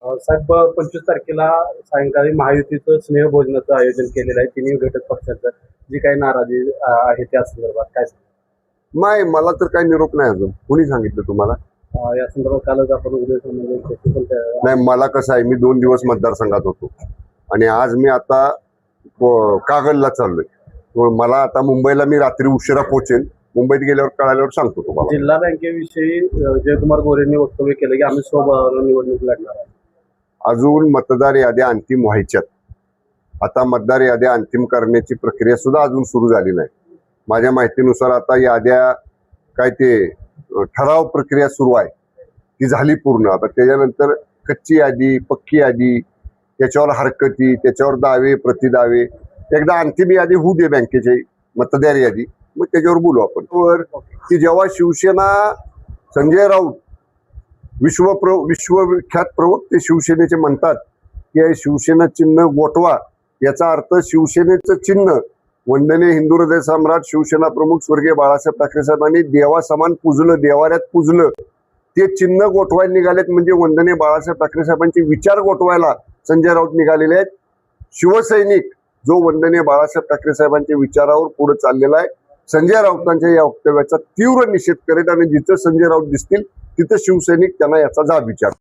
साहेब 25 तारखेला सायंकाळी महायुतीचं स्नेहभोजनाचं आयोजन केलेलं आहे तिन्ही घटक पक्षाचं. जी काही नाराजी आहे त्या संदर्भात काय नाही, मला तर काही निरोप नाही अजून. कोणी सांगितलं तुम्हाला? या संदर्भात कालच आपण उदय नाही, मला कसं आहे, मी 2 दिवस मतदारसंघात होतो आणि आज मी आता कागलला चाललोय. मला आता मुंबईला मी रात्री उशिरा पोहोचेन. मुंबईत गेल्यावर कळाल्यावर सांगतो तुम्हाला. जिल्हा बँकेविषयी जयकुमार गोरेंनी वक्तव्य केलं की आम्ही स्वबळावर निवडणूक लढणार आहे. अजून मतदार याद्या अंतिम व्हायच्यात. आता मतदार याद्या अंतिम करण्याची प्रक्रिया सुद्धा अजून सुरू झाली नाही. माझ्या माहितीनुसार आता याद्या काय ते ठराव प्रक्रिया सुरू आहे, ती झाली पूर्ण. आता त्याच्यानंतर कच्ची यादी, पक्की यादी, त्याच्यावर हरकती, त्याच्यावर दावे प्रतिदावे, एकदा अंतिम यादी होऊ दे बँकेची मतदार यादी, मग त्याच्यावर बोलू आपण. की जेव्हा शिवसेना संजय राऊत विश्वविख्यात प्रवक्ते शिवसेनेचे म्हणतात की शिवसेना चिन्ह गोठवा, याचा अर्थ शिवसेनेचं चिन्ह वंदनीय हिंदू हृदय सम्राट शिवसेना प्रमुख स्वर्गीय बाळासाहेब ठाकरे साहेबांनी देवासमान पूजलं, देवाऱ्यात पूजलं, ते चिन्ह गोठवायला निघालेत. म्हणजे वंदनीय बाळासाहेब ठाकरे साहेबांचे विचार गोठवायला संजय राऊत निघालेले आहेत. शिवसैनिक जो वंदनीय बाळासाहेब ठाकरे साहेबांच्या विचारावर पुढे चाललेला आहे, संजय राऊतांच्या या वक्तव्याचा तीव्र निषेध करेल आणि जिथं संजय राऊत दिसतील तिथं शिवसैनिक त्यांना याचा जाब विचार.